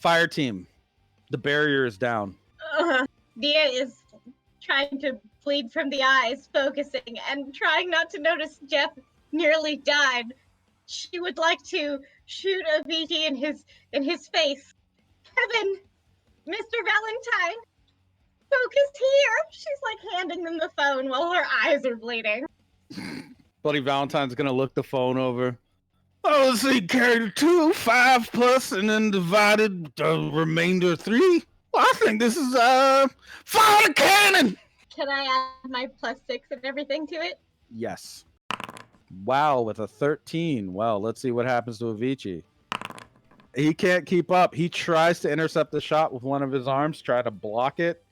Fire team, the barrier is down. Nia is trying to bleed from the eyes, focusing, and trying not to notice Jeff nearly died. She would like to shoot Avicii in his face. Kevin, Mr. Valentine, focus here. She's like handing them the phone while her eyes are bleeding. Buddy Valentine's gonna look the phone over. Oh, let's see, carried 2, 5 plus, and then divided the remainder 3. Well, I think this is fire the cannon. Can I add my +6 and everything to it? Yes. Wow, with a 13. Well, let's see what happens to Avicii. He can't keep up. He tries to intercept the shot with one of his arms, try to block it.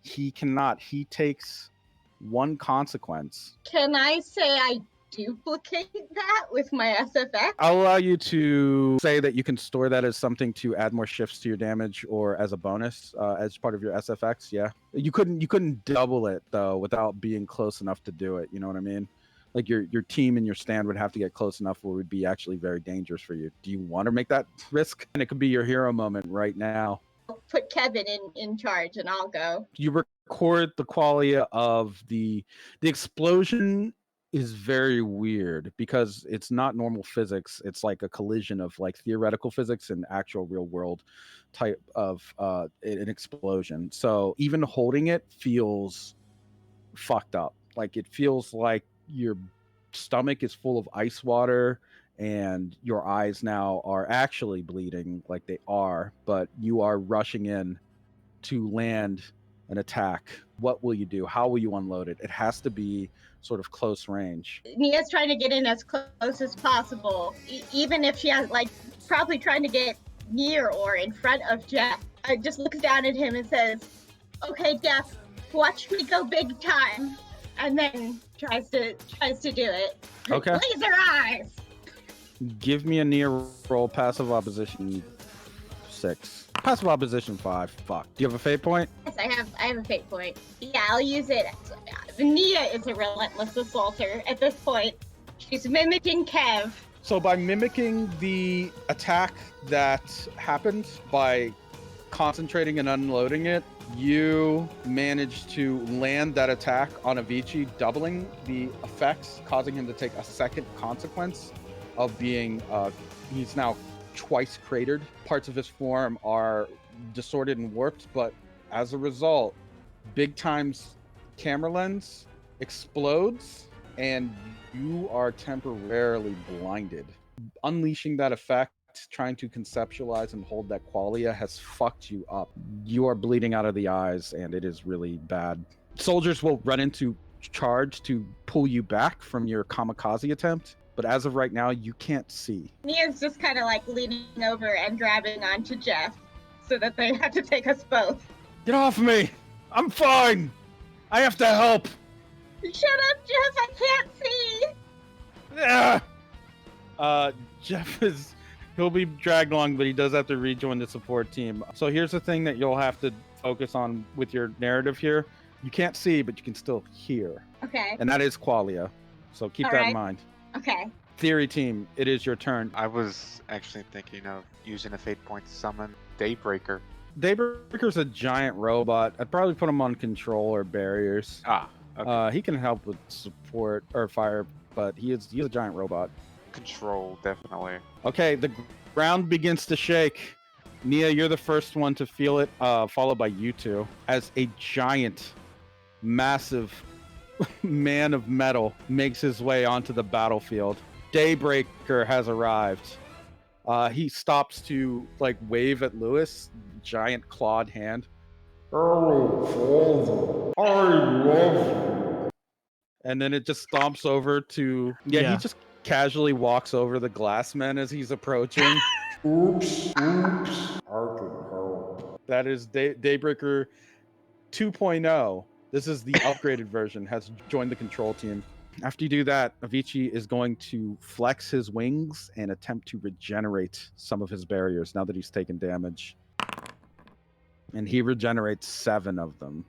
He cannot. He takes 1 consequence. Can I say I duplicate that with my SFX? I'll allow you to say that you can store that as something to add more shifts to your damage or as a bonus as part of your SFX. Yeah, you couldn't double it though without being close enough to do it. You know what I mean? Like your team and your stand would have to get close enough where it would be actually very dangerous for you. Do you want to make that risk? And it could be your hero moment right now. Put Kevin in charge and I'll go. You record the quality of the explosion is very weird because it's not normal physics. It's like a collision of like theoretical physics and actual real world type of an explosion. So even holding it feels fucked up. Like it feels like your stomach is full of ice water and your eyes now are actually bleeding like they are, but you are rushing in to land an attack. What will you do? How will you unload it? It has to be sort of close range. Nia's trying to get in as close as possible, even if she has like probably trying to get near or in front of Jeff. Just looks down at him and says, "Okay, Jeff, watch me go big time," and then tries to do it. Okay. Laser eyes. Give me a near roll. Passive opposition 6. Passive opposition 5. Fuck. Do you have a fate point? Yes, I have a fate point. Yeah, I'll use it. Nia is a relentless assaulter at this point. She's mimicking Kev. So by mimicking the attack that happened, by concentrating and unloading it, you managed to land that attack on Avicii, doubling the effects, causing him to take a second consequence of being, he's now twice cratered. Parts of his form are distorted and warped, but as a result, Big Time's camera lens explodes and you are temporarily blinded. Unleashing that effect, trying to conceptualize and hold that qualia has fucked you up. You are bleeding out of the eyes and it is really bad. Soldiers will run into charge to pull you back from your kamikaze attempt, but as of right now, you can't see. Nia's just kind of like leaning over and grabbing onto Jeff so that they have to take us both. Get off me! I'm fine! I have to help! Shut up, Jeff! I can't see! Jeff he'll be dragged along, but he does have to rejoin the support team. So here's the thing that you'll have to focus on with your narrative here. You can't see, but you can still hear. Okay. And that is qualia. So keep that in mind. Okay. Theory team, it is your turn. I was actually thinking of using a fate point to summon Daybreaker. Daybreaker's a giant robot. I'd probably put him on control or barriers. Okay. He can help with support or fire, but he's a giant robot. Control, definitely. Okay, the ground begins to shake. Nia, you're the first one to feel it, followed by you two, as a giant, massive man of metal makes his way onto the battlefield. Daybreaker has arrived. He stops to like wave at Lewis, giant clawed hand. Oh, Father, I love you. And then it just stomps over to he just casually walks over the glass men as he's approaching. Oops, I can help. That is Daybreaker 2.0. This is the upgraded version, has joined the control team. After you do that, Avicii is going to flex his wings and attempt to regenerate some of his barriers now that he's taken damage. And he regenerates 7 of them.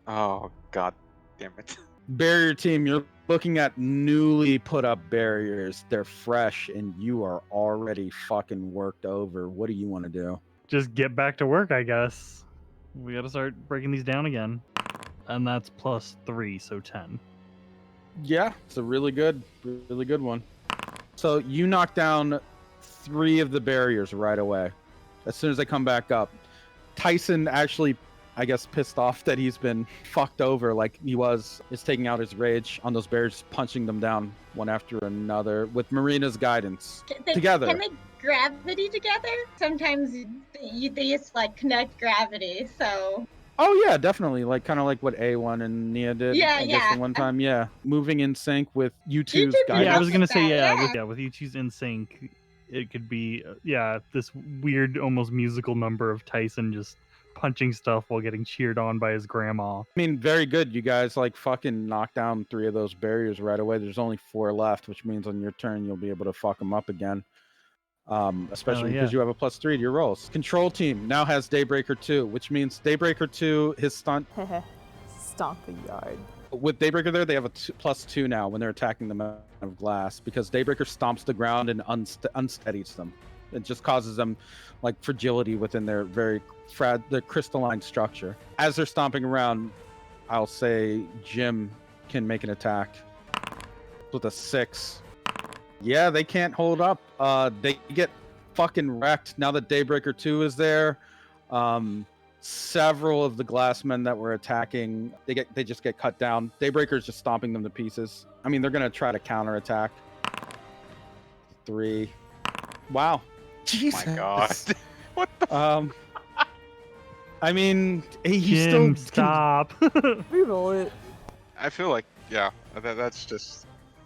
Oh, god damn it. Barrier team, you're looking at newly put up barriers. They're fresh and you are already fucking worked over. What do you want to do? just get back to work, I guess. We gotta start breaking these down again. And that's +3, so 10. Yeah, it's a really good one. So you knock down 3 of the barriers right away. As soon as they come back up, Tyson actually, I guess, pissed off that he's been fucked over like he was, is taking out his rage on those barriers, punching them down one after another with Marina's guidance. Together. Can they gravity together? Sometimes they just like connect gravity, so. Oh yeah, definitely. Like kind of like what A1 and Nia did. Yeah, I guess yeah. the one time, yeah. Moving in sync with you two's could be guidance. Yeah, I was gonna with say that, with you two's in sync, it could be this weird, almost musical number of Tyson just punching stuff while getting cheered on by his grandma. I mean, very good. You guys like fucking knock down 3 of those barriers right away. There's only 4 left, which means on your turn you'll be able to fuck them up again. Especially because you have a +3 to your rolls. Control team now has Daybreaker 2, which means Daybreaker 2, his stunt. Stomp the yard. With Daybreaker there, they have a +2 now when they're attacking the Man of Glass, because Daybreaker stomps the ground and unsteadies them. It just causes them like fragility within their very the crystalline structure. As they're stomping around, I'll say Jim can make an attack with a 6. Yeah, they can't hold up. They get fucking wrecked now that Daybreaker 2 is there. Several of the glassmen that were attacking, they just get cut down. Daybreaker's just stomping them to pieces. I mean, they're gonna try to counterattack. 3. Wow. Jesus. My God. What the? I mean, he Jim, still stop. Reroll it. I feel like, yeah, that's just,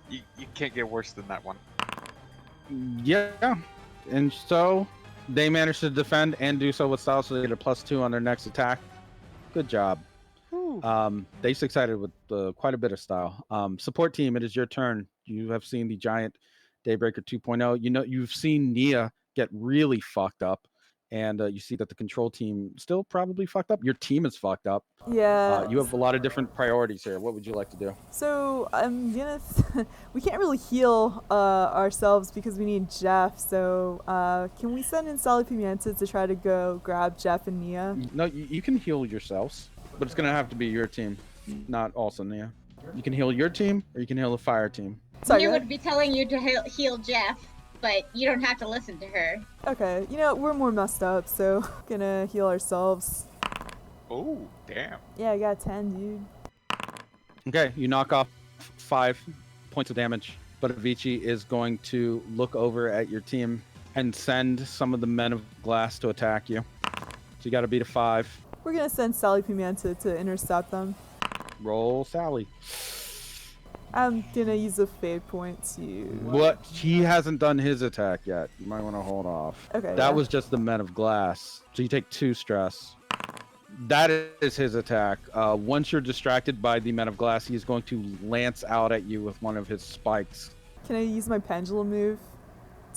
you can't get worse than that one. Yeah, and so they managed to defend and do so with style, so they get a +2 on their next attack. Good job. They succeeded with quite a bit of style. Support team, it is your turn. You have seen the giant Daybreaker 2.0. You know, you've seen Nia get really fucked up, and you see that the control team still probably fucked up. Your team is fucked up. Yeah. You have a lot of different priorities here. What would you like to do? So I'm gonna. We can't really heal ourselves because we need Jeff. So can we send in Sally Pimienta to try to go grab Jeff and Nia? No, you can heal yourselves, but it's gonna have to be your team, not also Nia. You can heal your team, or you can heal the fire team. Sorry. Nia would be telling you to heal Jeff, but you don't have to listen to her. Okay. You know, we're more messed up, so gonna heal ourselves. Oh, damn. Yeah, I got 10, dude. Okay, you knock off 5 points of damage, but Avicii is going to look over at your team and send some of the Men of Glass to attack you. So you got to beat a 5. We're gonna send Sally Pimienta to intercept them. Roll Sally. I'm gonna use a fate point to. What? He hasn't done his attack yet. You might want to hold off. Okay. That was just the Men of Glass. So you take 2 stress. That is his attack. Once you're distracted by the Men of Glass, he's going to lance out at you with one of his spikes. Can I use my pendulum move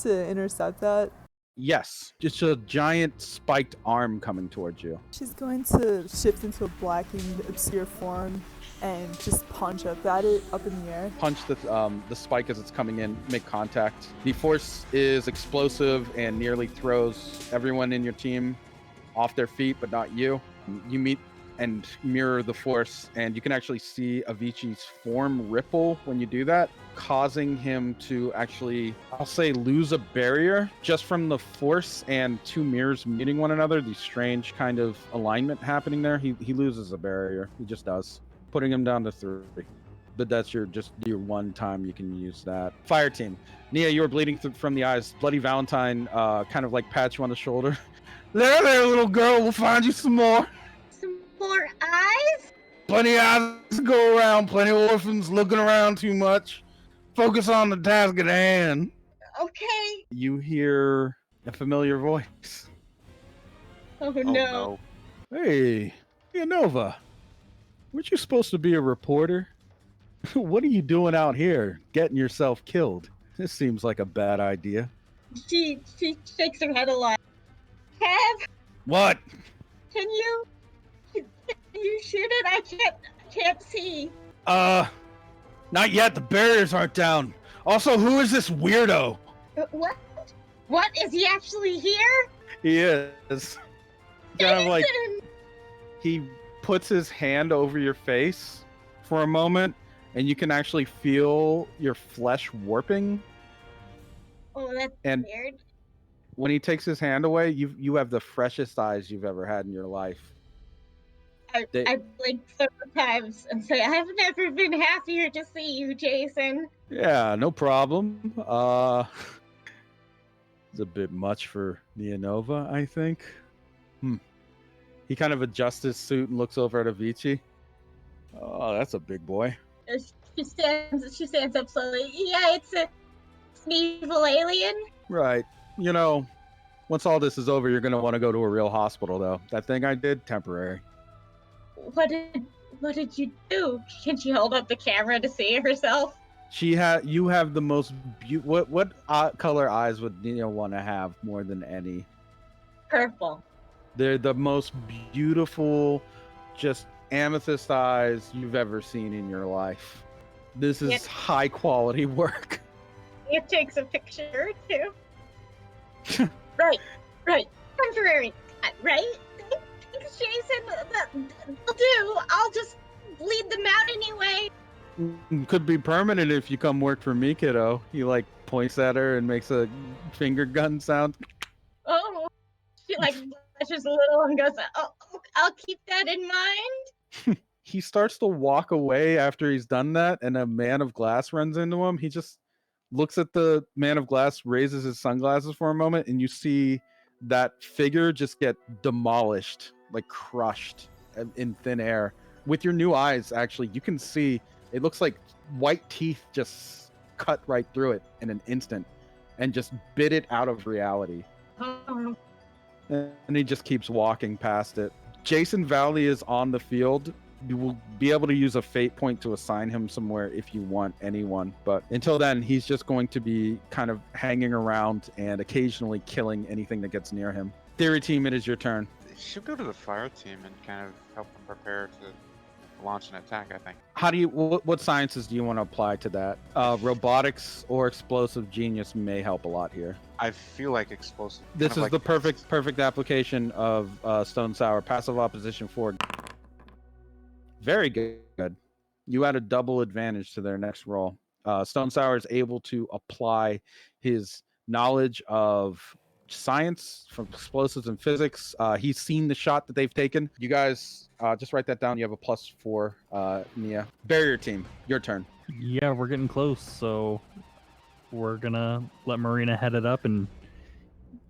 to intercept that? Yes, just a giant spiked arm coming towards you. She's going to shift into a blackened, obscure form and just punch up at it, up in the air. Punch the spike as it's coming in, make contact. The force is explosive and nearly throws everyone in your team off their feet, but not you. You meet and mirror the force, and you can actually see Avicii's form ripple when you do that, causing him to actually, I'll say, lose a barrier just from the force and 2 mirrors meeting one another. The strange kind of alignment happening there. He loses a barrier. He just does, putting him down to 3. But that's your one time you can use that. Fire team. Nia, you are bleeding from the eyes. Bloody Valentine kind of like pats you on the shoulder. There, little girl. We'll find you some more. Some more eyes? Plenty of eyes to go around. Plenty of orphans looking around too much. Focus on the task at hand. Okay. You hear a familiar voice. Oh Oh, no. no. Hey, Nova. Weren't you supposed to be a reporter? What are you doing out here, getting yourself killed? This seems like a bad idea. She shakes her head a lot. Kev, What? can you shoot it? I can't see. Not yet. The barriers aren't down. Also, who is this weirdo? What? What? Is he actually here? He is. Kind of like Jason! he puts his hand over your face for a moment, and you can actually feel your flesh warping. Oh, that's And weird. when he takes his hand away, you have the freshest eyes you've ever had in your life. They- I blinked several times and say, I've never been happier to see you, Jason. Yeah, no problem. It's a bit much for Neonova, I think. He kind of adjusts his suit and looks over at Avicii. Oh, that's a big boy. She stands up slowly. Yeah, it's an evil alien. Right. You know, once all this is over, you're gonna want to go to a real hospital, though. That thing I did, temporary. What did you do? Can she hold up the camera to see herself? You have the most what color eyes would Neo want to have more than any? Purple. They're the most beautiful, just amethyst eyes you've ever seen in your life. This is Yep. high quality work. It takes a picture too. right. Temporary. Right? Thanks, Jason. That'll do. I'll just bleed them out anyway. Could be permanent if you come work for me, kiddo. He like points at her and makes a finger gun sound. Oh. She like blushes a little and goes, oh, I'll keep that in mind. He starts to walk away after he's done that, and a man of glass runs into him. He just looks at the man of glass, raises his sunglasses for a moment, and you see that figure just get demolished, like crushed in thin air. With your new eyes, actually, you can see it looks like white teeth just cut right through it in an instant and just bit it out of reality. Oh. And he just keeps walking past it. Jason Valley is on the field. You will be able to use a fate point to assign him somewhere if you want anyone. But until then, he's just going to be kind of hanging around and occasionally killing anything that gets near him. Theory team, it is your turn. You should go to the fire team and kind of help them prepare to launch an attack, I think. How do you? What sciences do you want to apply to that? Robotics or explosive genius may help a lot here. I feel like explosive. This kind of is the perfect application of Stone Sour. Passive opposition 4. Very good. You add a double advantage to their next roll. Stone Sour is able to apply his knowledge of science from explosives and physics. He's seen the shot that they've taken. You guys just write that down. You have a +4, Nia. Barrier team, your turn. Yeah, we're getting close, so we're gonna let Marina head it up and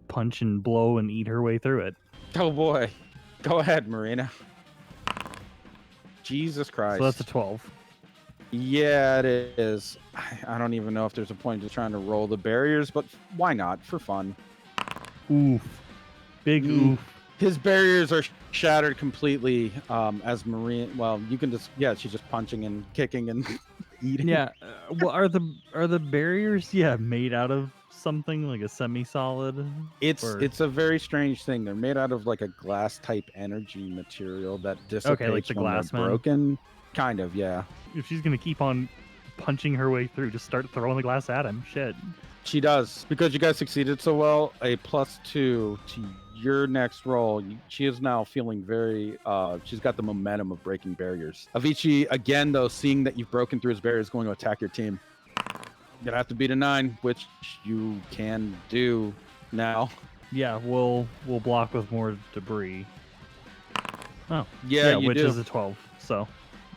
punch and blow and eat her way through it. Oh boy. Go ahead, Marina. Jesus Christ. So that's a 12. Yeah, it is. I don't even know if there's a point to trying to roll the barriers, but why not? For fun. Oof. Big oof. His barriers are shattered completely as Marina. Well, you can just, yeah, she's just punching and kicking and eating. Yeah. Well, are the barriers made out of something like a semi-solid? It's or- it's a very strange thing. They're made out of like a glass type energy material that dissipates like the when glass they're man? broken. Kind of, yeah. If she's gonna keep on punching her way through, just start throwing the glass at him. Shit. She does. Because you guys succeeded so well, a +2 to your next roll. She is now feeling very, she's got the momentum of breaking barriers. Avicii, again, though, seeing that you've broken through his barrier, is going to attack your team. You're gonna have to beat a 9, which you can do now. Yeah, we'll block with more debris. Oh. Yeah, you which do. is a 12. So,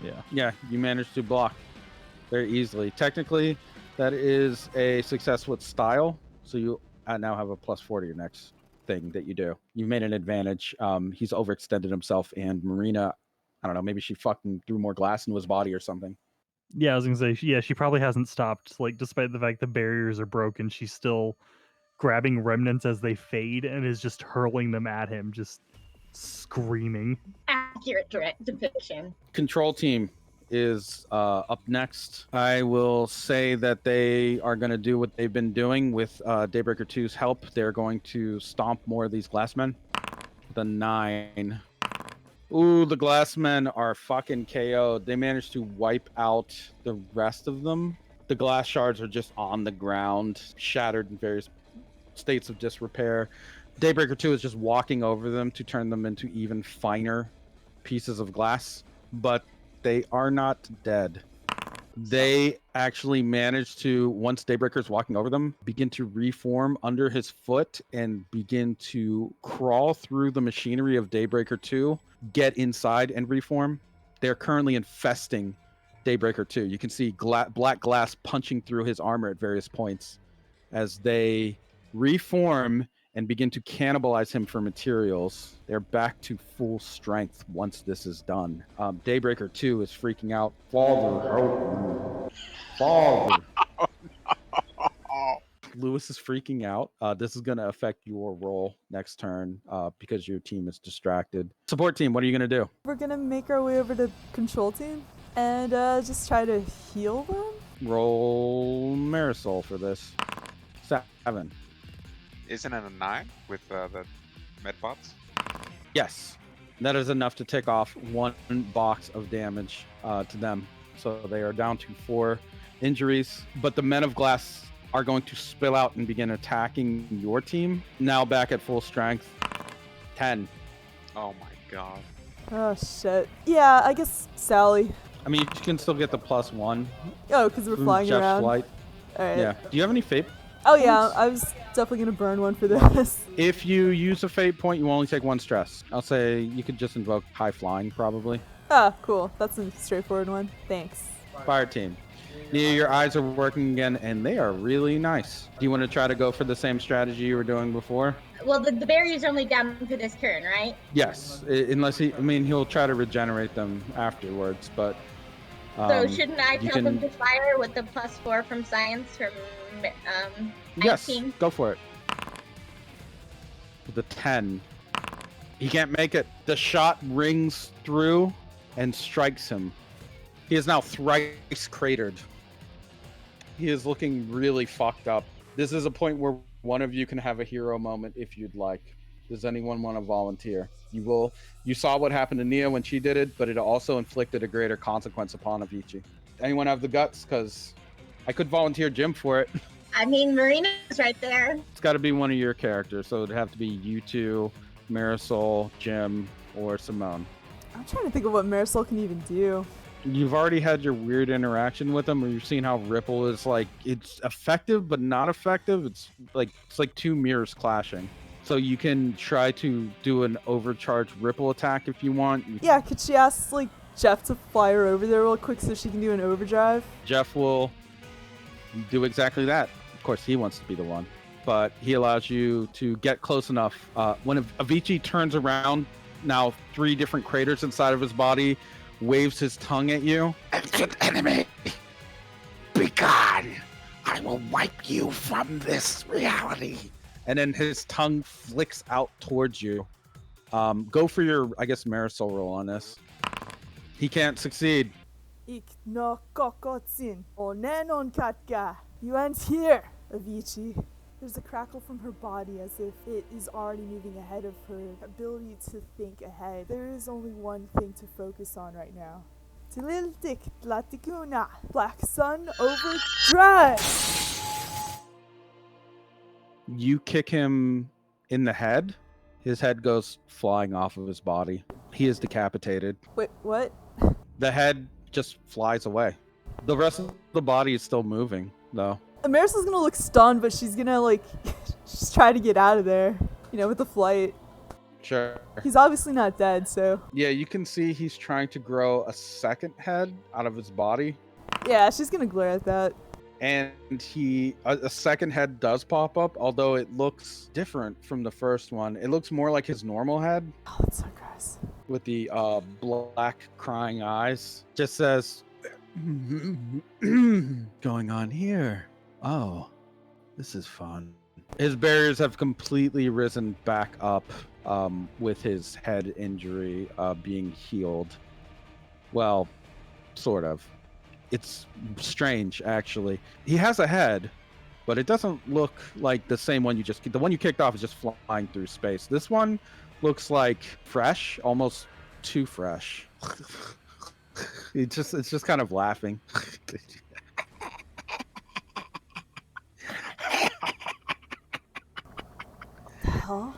yeah. Yeah, you managed to block very easily. Technically, that is a success with style, so you now have a +4 to your next thing that you do. You made an advantage. He's overextended himself, and Marina, I don't know, maybe she fucking threw more glass into his body or something. Yeah, I was gonna say, she probably hasn't stopped. Like, despite the fact the barriers are broken, she's still grabbing remnants as they fade and is just hurling them at him, just screaming. Accurate direct depiction. Control team is up next. I will say that they are going to do what they've been doing with Daybreaker 2's help. They're going to stomp more of these glassmen. The 9. Ooh, the glassmen are fucking KO'd. They managed to wipe out the rest of them. The glass shards are just on the ground, shattered in various states of disrepair. Daybreaker 2 is just walking over them to turn them into even finer pieces of glass, but they are not dead. They actually manage to, once Daybreaker's walking over them, begin to reform under his foot and begin to crawl through the machinery of Daybreaker 2, get inside and reform. They're currently infesting Daybreaker 2. You can see black glass punching through his armor at various points as they reform and begin to cannibalize him for materials. They're back to full strength once this is done. Daybreaker 2 is freaking out. Father, help me. Father. Lewis is freaking out. This is going to affect your role next turn because your team is distracted. Support team, what are you going to do? We're gonna make our way over to control team and just try to heal them. Roll Marisol for this. 7. Isn't it a 9 with the medbots? Yes. That is enough to tick off 1 box of damage to them. So they are down to 4 injuries. But the Men of Glass are going to spill out and begin attacking your team. Now back at full strength. 10. Oh my god. Oh shit. Yeah, I guess Sally. I mean, you can still get the +1. Oh, because we're through flying Jeff's around. flight. All right. Yeah. Do you have any fate? Oh yeah, I was definitely gonna burn one for this. If you use a fate point, you only take 1 stress. I'll say you could just invoke high flying, probably. Ah, cool. That's a straightforward one. Thanks. Fire team. Nia, your eyes are working again, and they are really nice. Do you want to try to go for the same strategy you were doing before? Well, the barrier's only down for this turn, right? Yes, unless he'll try to regenerate them afterwards, but... So shouldn't I you tell them can- to fire with the +4 from science from Yes, 19? go for it. With the 10. He can't make it. The shot rings through and strikes him. He is now thrice cratered. He is looking really fucked up. This is a point where one of you can have a hero moment if you'd like. Does anyone want to volunteer? You saw what happened to Nia when she did it, but it also inflicted a greater consequence upon Avicii. Anyone have the guts? Because I could volunteer Jim for it. I mean, Marina's right there. It's got to be one of your characters, so it'd have to be you two, Marisol, Jim, or Simone. I'm trying to think of what Marisol can even do. You've already had your weird interaction with him, or you've seen how Ripple is like, it's effective but not effective. It's like 2 mirrors clashing. So you can try to do an overcharged Ripple attack if you want. Yeah, could she ask like Jeff to fly her over there real quick so she can do an overdrive? Jeff will do exactly that. Of course, he wants to be the one, but he allows you to get close enough. When Avicii turns around, now 3 different craters inside of his body, waves his tongue at you. Ancient enemy, be gone. I will wipe you from this reality. And then his tongue flicks out towards you. Go for your, I guess, Marisol roll on this. He can't succeed. Ik no kokotsin onenon katka. You end here, Avicii. There's a crackle from her body as if it is already moving ahead of her ability to think ahead. There is only one thing to focus on right now. Tililtik tlatikuna. Black Sun overdrive. You kick him in the head. His head goes flying off of his body. He is decapitated. Wait, what? The head just flies away. The rest of the body is still moving, though. Marisol's gonna look stunned, but she's gonna like just try to get out of there. You know, with the flight. Sure. He's obviously not dead, so Yeah, you can see he's trying to grow a second head out of his body. yeah, she's gonna glare at that. And a second head does pop up, although it looks different from the first one. It looks more like his normal head Oh, that's so gross. with the black crying eyes. Just says, going on here? Oh, this is fun. His barriers have completely risen back up with his head injury being healed. Well, sort of. It's strange, actually. He has a head, but it doesn't look like the same one the one you kicked off is just flying through space. This one looks like fresh, almost too fresh. It's just kind of laughing. The hell?